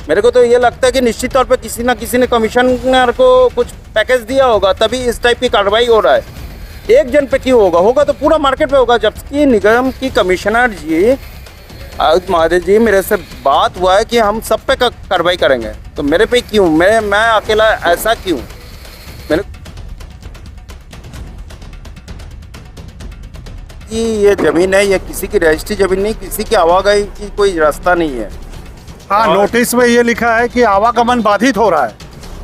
मेरे को तो ये लगता है कि निश्चित तौर पे किसी ना किसी ने कमिश्नर को कुछ पैकेज दिया होगा, तभी इस टाइप की कार्रवाई हो रहा है। एक जन पे क्यों होगा? होगा तो पूरा मार्केट पे होगा। जबकि निगम की कमिश्नर जी महादेव जी मेरे से बात हुआ है कि हम सब पे कार्रवाई करेंगे, तो मेरे पे क्यों? मैं अकेला ऐसा क्यों? मैंने कि ये ज़मीन है, ये किसी की रजिस्ट्री ज़मीन नहीं, किसी की आवाजाही की कोई रास्ता नहीं है। हाँ, नोटिस में ये लिखा है कि आवागमन बाधित हो रहा है,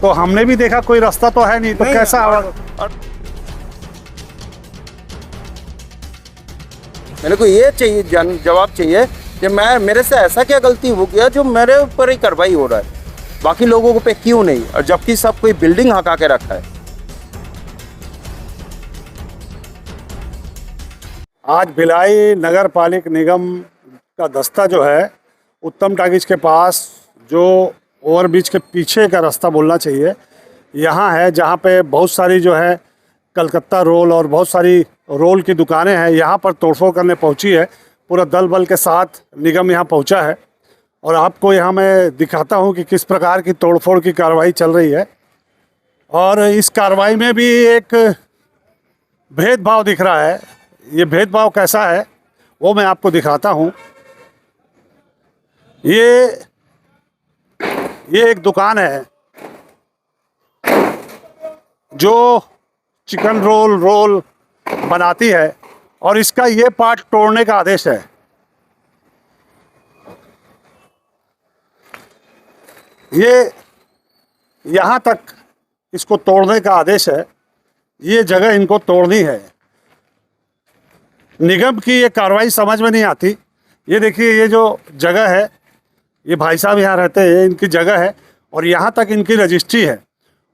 तो हमने भी देखा कोई रास्ता तो है नहीं, तो नहीं, कैसा मेरे को ये चाहिए जवाब चाहिए कि मेरे से ऐसा क्या गलती हो गया जो मेरे ऊपर ही कार्रवाई हो रहा है, बाकी लोगों पे क्यों नहीं? और जबकि सब कोई बिल्डिंग हका के रखा है। आज भिलाई नगर पालिक निगम का दस्ता जो है उत्तम टाकीज के पास, जो ओवरब्रिज के पीछे का रास्ता बोलना चाहिए, यहाँ है, जहाँ पे बहुत सारी जो है कलकत्ता रोल और बहुत सारी रोल की दुकानें हैं। यहाँ पर तोड़फोड़ करने पहुँची है, पूरा दल बल के साथ निगम यहाँ पहुँचा है। और आपको यहाँ मैं दिखाता हूँ कि किस प्रकार की तोड़फोड़ की कार्रवाई चल रही है। और इस कार्रवाई में भी एक भेदभाव दिख रहा है। ये भेदभाव कैसा है वो मैं आपको दिखाता हूँ। ये एक दुकान है जो चिकन रोल बनाती है, और इसका ये पार्ट तोड़ने का आदेश है। ये यहाँ तक इसको तोड़ने का आदेश है, ये जगह इनको तोड़नी है। निगम की ये कार्रवाई समझ में नहीं आती। ये देखिए, ये जो जगह है, ये भाई साहब यहाँ रहते हैं, इनकी जगह है और यहाँ तक इनकी रजिस्ट्री है।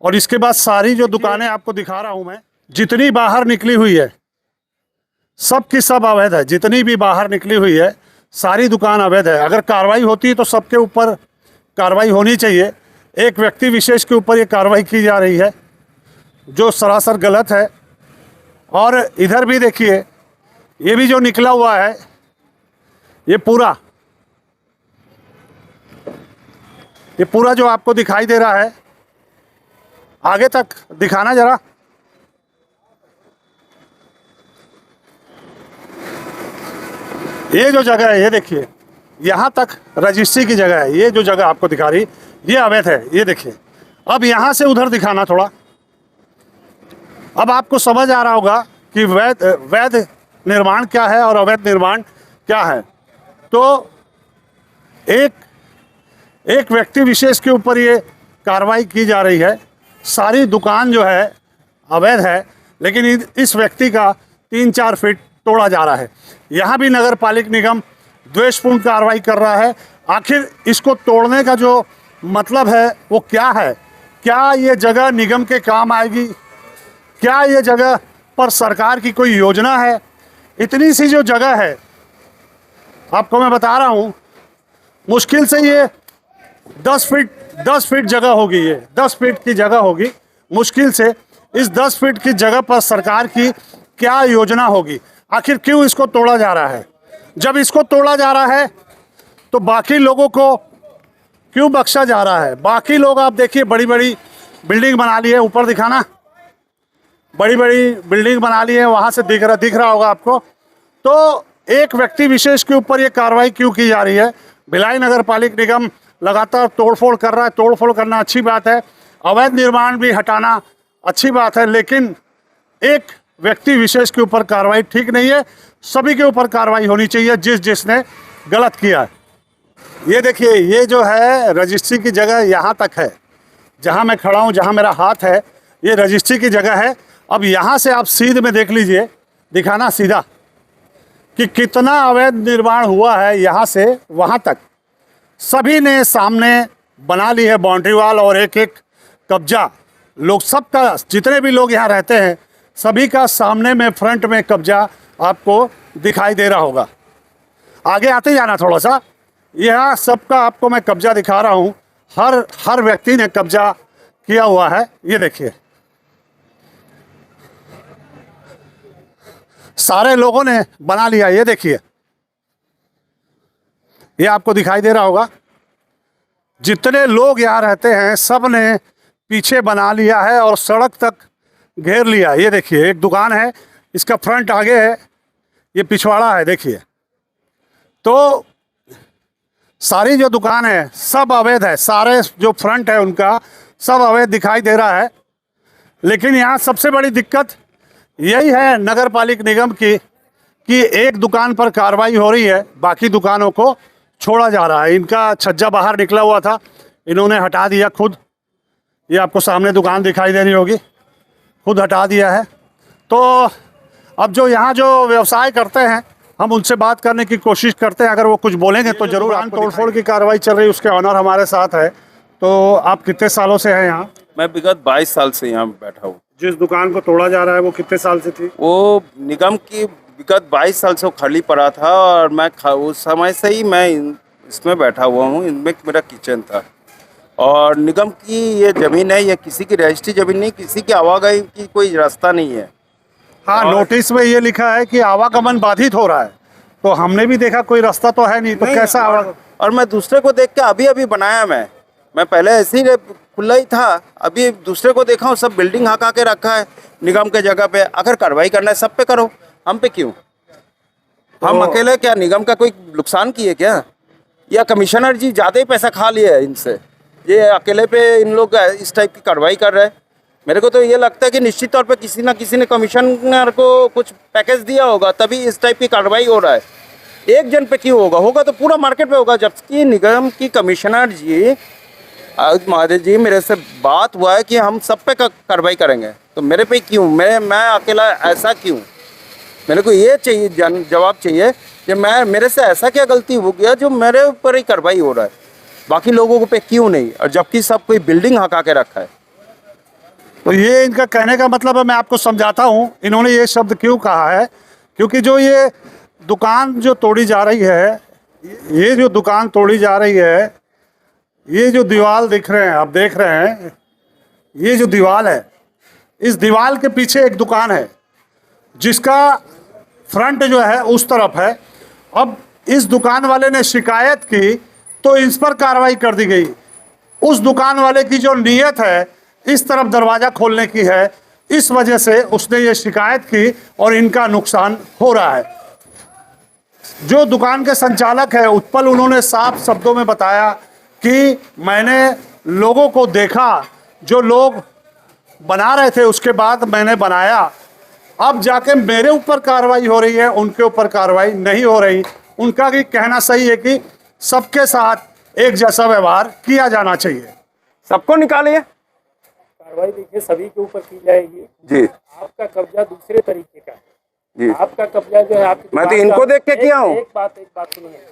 और इसके बाद सारी जो दुकानें आपको दिखा रहा हूँ मैं, जितनी बाहर निकली हुई है सब की सब अवैध है। जितनी भी बाहर निकली हुई है सारी दुकान अवैध है। अगर कार्रवाई होती है तो सबके ऊपर कार्रवाई होनी चाहिए। एक व्यक्ति विशेष के ऊपर ये कार्रवाई की जा रही है जो सरासर गलत है। और इधर भी देखिए, ये भी जो निकला हुआ है, ये पूरा जो आपको दिखाई दे रहा है, आगे तक दिखाना जरा। ये जो जगह है, ये देखिए, यहाँ तक रजिस्ट्री की जगह है। ये जो जगह आपको दिखा रही, ये अवैध है। ये देखिए, अब यहाँ से उधर दिखाना थोड़ा। अब आपको समझ आ रहा होगा कि वैध निर्माण क्या है और अवैध निर्माण क्या है। तो एक व्यक्ति विशेष के ऊपर ये कार्रवाई की जा रही है। सारी दुकान जो है अवैध है, लेकिन इस व्यक्ति का 3-4 फीट तोड़ा जा रहा है। यहाँ भी नगर पालिक निगम द्वेषपूर्ण कार्रवाई कर रहा है। आखिर इसको तोड़ने का जो मतलब है वो क्या है? क्या ये जगह निगम के काम आएगी? क्या ये जगह पर सरकार की कोई योजना है? इतनी सी जो जगह है, आपको मैं बता रहा हूँ, मुश्किल से ये 10 फीट जगह होगी। ये 10 फीट की जगह होगी मुश्किल से। इस 10 फीट की जगह पर सरकार की क्या योजना होगी? आखिर क्यों इसको तोड़ा जा रहा है? जब इसको तोड़ा जा रहा है तो बाकी लोगों को क्यों बख्शा जा रहा है? बाकी लोग, आप देखिए, बड़ी बड़ी बिल्डिंग बना ली है। ऊपर दिखाना, बड़ी बड़ी बिल्डिंग बना ली है, वहाँ से दिख रहा होगा आपको। तो एक व्यक्ति विशेष के ऊपर ये कार्रवाई क्यों की जा रही है? भिलाई नगर पालिक निगम लगातार तोड़फोड़ कर रहा है। तोड़फोड़ करना अच्छी बात है, अवैध निर्माण भी हटाना अच्छी बात है, लेकिन एक व्यक्ति विशेष के ऊपर कार्रवाई ठीक नहीं है। सभी के ऊपर कार्रवाई होनी चाहिए जिसने गलत किया है। ये देखिए, ये जो है रजिस्ट्री की जगह यहाँ तक है, जहाँ मैं खड़ा हूँ, जहाँ मेरा हाथ है, ये रजिस्ट्री की जगह है। अब यहाँ से आप सीधे में देख लीजिए, दिखाना सीधा, कि कितना अवैध निर्माण हुआ है। यहाँ से वहाँ तक सभी ने सामने बना ली है बाउंड्री वाल और एक कब्जा। लोग सबका, जितने भी लोग यहाँ रहते हैं, सभी का सामने में, फ्रंट में कब्जा आपको दिखाई दे रहा होगा। आगे आते जाना थोड़ा सा, यहाँ सबका आपको मैं कब्जा दिखा रहा हूँ। हर व्यक्ति ने कब्जा किया हुआ है। ये देखिए, सारे लोगों ने बना लिया। ये देखिए, ये आपको दिखाई दे रहा होगा, जितने लोग यहाँ रहते हैं सब ने पीछे बना लिया है और सड़क तक घेर लिया। ये देखिए, एक दुकान है, इसका फ्रंट आगे है, ये पिछवाड़ा है। देखिए, तो सारी जो दुकान है सब अवैध है, सारे जो फ्रंट है उनका सब अवैध दिखाई दे रहा है। लेकिन यहाँ सबसे बड़ी दिक्कत यही है नगर पालिक निगम की कि एक दुकान पर कार्रवाई हो रही है, बाकी दुकानों को छोड़ा जा रहा है। इनका छज्जा बाहर निकला हुआ था, इन्होंने हटा दिया खुद। ये आपको सामने दुकान दिखाई दे रही होगी, खुद हटा दिया है। तो अब जो यहाँ जो व्यवसाय करते हैं हम उनसे बात करने की कोशिश करते हैं, अगर वो कुछ बोलेंगे तो जरूर। दुकान तोड़फोड़ की कार्रवाई चल रही है, उसके ऑनर हमारे साथ है। तो आप कितने सालों से हैं यहाँ? मैं विगत 22 साल से यहाँ बैठा हूँ। जिस दुकान को तोड़ा जा रहा है वो कितने साल से थी? वो निगम की विगत 22 साल से वो खाली पड़ा था और मैं उस समय से ही मैं इसमें बैठा हुआ हूँ। इनमें मेरा किचन था और निगम की ये ज़मीन है, ये किसी की रजिस्ट्री ज़मीन नहीं, किसी की आवागमन की कोई रास्ता नहीं है। हाँ, नोटिस में ये लिखा है कि आवागमन बाधित हो रहा है, तो हमने भी देखा कोई रास्ता तो है नहीं, तो कैसा आवागमन? और मैं दूसरे को देख के अभी बनाया। मैं पहले ऐसे ही खुला ही था, अभी दूसरे को देखा हूँ सब बिल्डिंग हका के रखा है निगम के जगह पे। अगर कार्रवाई करना है सब पे करो, हम पे क्यों? हम अकेले क्या निगम का कोई नुकसान किए क्या? या कमिश्नर जी ज़्यादा ही पैसा खा लिए है इनसे, ये अकेले पे इन लोग इस टाइप की कार्रवाई कर रहे हैं। मेरे को तो ये लगता है कि निश्चित तौर पे किसी ना किसी ने कमिश्नर को कुछ पैकेज दिया होगा, तभी इस टाइप की कार्रवाई हो रहा है। एक जन पे क्यों होगा तो पूरा मार्केट पे होगा। जबकि निगम की कमिश्नर जी महादेव जी मेरे से बात हुआ है कि हम सब पे कार्रवाई करेंगे, तो मेरे पे क्यों? मैं अकेला ऐसा क्यों? मेरे को ये चाहिए जवाब चाहिए कि मेरे से ऐसा क्या गलती हो गया जो मेरे ऊपर ही कार्रवाई हो रहा है, बाकी लोगों पे क्यों नहीं? और जबकि सब कोई बिल्डिंग हका के रखा है। तो ये इनका कहने का मतलब है, मैं आपको समझाता हूँ इन्होंने ये शब्द क्यों कहा है। क्योंकि जो ये दुकान जो तोड़ी जा रही है, ये जो दुकान तोड़ी जा रही है, ये जो दीवार दिख रहे हैं, आप देख रहे हैं, ये जो दीवार है, इस दीवार के पीछे एक दुकान है जिसका फ्रंट जो है उस तरफ है। अब इस दुकान वाले ने शिकायत की तो इस पर कार्रवाई कर दी गई। उस दुकान वाले की जो नीयत है इस तरफ दरवाज़ा खोलने की है, इस वजह से उसने ये शिकायत की और इनका नुकसान हो रहा है। जो दुकान के संचालक है उत्पल, उन्होंने साफ शब्दों में बताया कि मैंने लोगों को देखा, जो लोग बना रहे थे उसके बाद मैंने बनाया, अब जाके मेरे ऊपर कार्रवाई हो रही है, उनके ऊपर कार्रवाई नहीं हो रही। उनका भी कहना सही है कि सबके साथ एक जैसा व्यवहार किया जाना चाहिए। सबको निकालिए, कार्रवाई देखिए सभी के ऊपर की जाएगी जी। आपका कब्जा दूसरे तरीके का है जी। आपका कब्जा जो है आपकी मैं तो दुकान इनको का- देख के किया हूँ। एक बात सुनिए,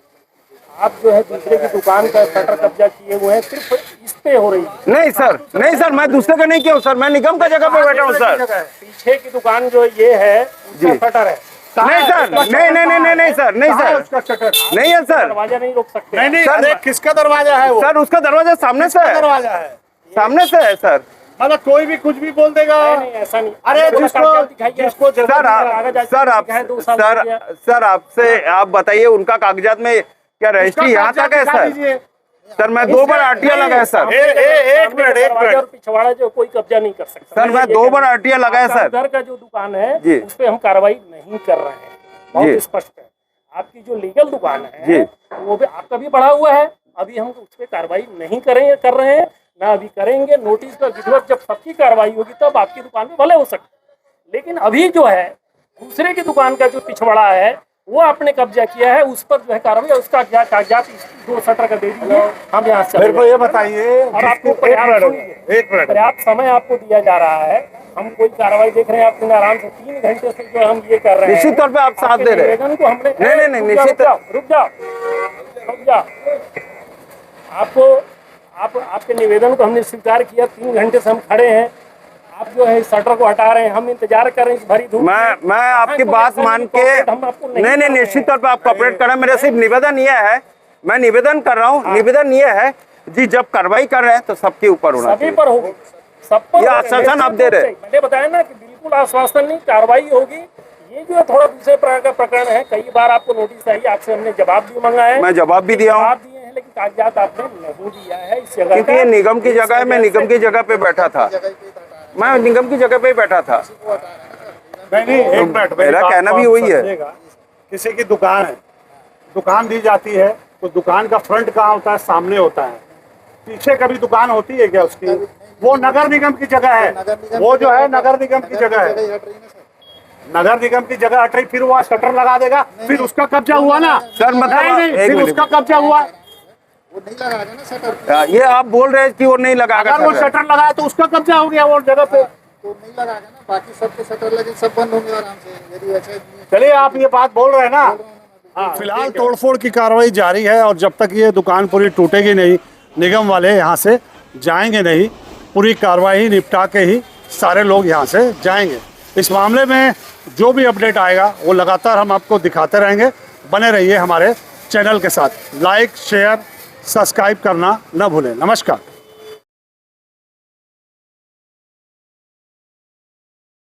आप जो है दूसरे की दुकान का शटर कब्जा किए हुए हैं, सिर्फ इस पे हो रही है। नहीं सर, मैं दूसरे का नहीं किया हूँ सर, मैं निगम का जगह पे बैठा हूँ सर। पीछे की दुकान जो ये है उसका शटर है। नहीं सर, नहीं सर, नहीं सर, उसका शटर नहीं है सर। दरवाजा नहीं रोक सकते। नहीं सर, अरे किसका दरवाजा है वो? सर उसका दरवाजा सामने से है, दरवाजा है, सामने से है सर। मतलब कोई भी कुछ भी बोल देगा। नहीं ऐसा नहीं। अरे थोड़ा जिसको कागजात दिखाइए। सर आपसे आप बताइए उनका कागजात में क्या रजिस्ट्री यहाँ तक है सर? सर मैं 2 बार आरटीआई लगाया सर। एक मिनट। पिछवाड़ा जो कोई कब्जा नहीं कर सकता सर मैं 2 बार आरटीआई लगाया सर। उधर का जो दुकान है जी। उस पे हम कार्रवाई नहीं कर रहे हैं, जी। बहुत स्पष्ट है। आपकी जो लीगल दुकान जी। है वो भी आपका भी बढ़ा हुआ है, अभी हम उस पे कार्रवाई नहीं कर रहे हैं, ना अभी करेंगे। नोटिस पर विधिवत जब सबकी कार्रवाई होगी तब आपकी दुकान पे भले हो सकते, लेकिन अभी जो है दूसरे की दुकान का जो पिछवाड़ा है वो आपने कब्जा किया है, उस पर जो है कार्रवाई, उसका क्या कागजात 2 शटर का दे दीजिए, हम यहाँ से। मेरे को ये बताइए, और आपको एक मिनट, पर्याप्त समय आपको दिया जा रहा है, हम कोई कार्रवाई देख रहे हैं आपके आराम से 3 घंटे से जो हम ये कर रहे हैं। निश्चित तौर पे आप साथ दे रहे हैं। निवेदन को हमने नहीं निश्चित। रुक जाओ। आपके निवेदन को हमने स्वीकार किया, 3 घंटे से हम खड़े हैं, आप जो है शटर को हटा रहे हैं, हम इंतजार कर रहे हैं इस भरी धूप। मैं आपकी बात मान के नहीं निश्चित तौर पे आप कोऑपरेट कर रहे हैं। मेरा सिर्फ निवेदन ये है, मैं निवेदन कर रहा हूँ, निवेदन ये है जी, जब कार्रवाई कर रहे हैं तो सबके ऊपर होना सभी पर होगी, सब पर। ये आश्वासन आप दे रहे हैं। मैंने बताया ना कि बिल्कुल आश्वासन नहीं, कार्रवाई होगी। ये जो है थोड़ा दूसरे प्रकार का प्रकरण है, कई बार आपको नोटिस आई, आपसे हमने जवाब भी मंगाया है, मैं जवाब भी दिया हूँ। जवाब दिए हैं, लेकिन कागजात आपने नहीं दिया है इस जगह क्योंकि का, ये निगम की इस जगह है, मैं वजह निगम से- की जगह पे बैठा था, मैं निगम की जगह पे ही बैठा था। नहीं, एक मिनट, मेरी मेरा बात कहना को भी आप वही है। समझिएगा। किसी की दुकान है, दुकान दी जाती है तो दुकान का फ्रंट कहाँ होता है? सामने होता है। पीछे कभी दुकान होती है क्या उसकी? वो नगर निगम की जगह है, वो जो है नगर निगम की जगह है। नगर निगम की जगह हट रही, फिर वो शटर लगा देगा, फिर उसका कब्जा हुआ ना सर, मतलब नहीं, एक फिर मिनट। उसका कब्जा हुआ। वो नहीं लगाएगा ना शटर, ये आप बोल रहे हैं कि वो नहीं लगाएगा अगर वो शटर। शटर लगाया तो उसका कब्जा हो गया वो जगह पे। तो नहीं लगाएगा ना, बाकी सबके शटर लगे, सब बंद होंगे आराम से, यदि वैसे चलिए, आप ये बात बोल रहे हैं ना। हाँ, फिलहाल तोड़फोड़ की कार्रवाई जारी है और जब तक ये दुकान पूरी टूटेगी नहीं, निगम वाले यहाँ से जाएंगे नहीं। पूरी कार्रवाई निपटा के ही सारे लोग यहाँ से जाएंगे। इस मामले में जो भी अपडेट आएगा वो लगातार हम आपको दिखाते रहेंगे। बने रहिए हमारे चैनल के साथ। लाइक, शेयर, सब्सक्राइब करना न भूलें। नमस्कार।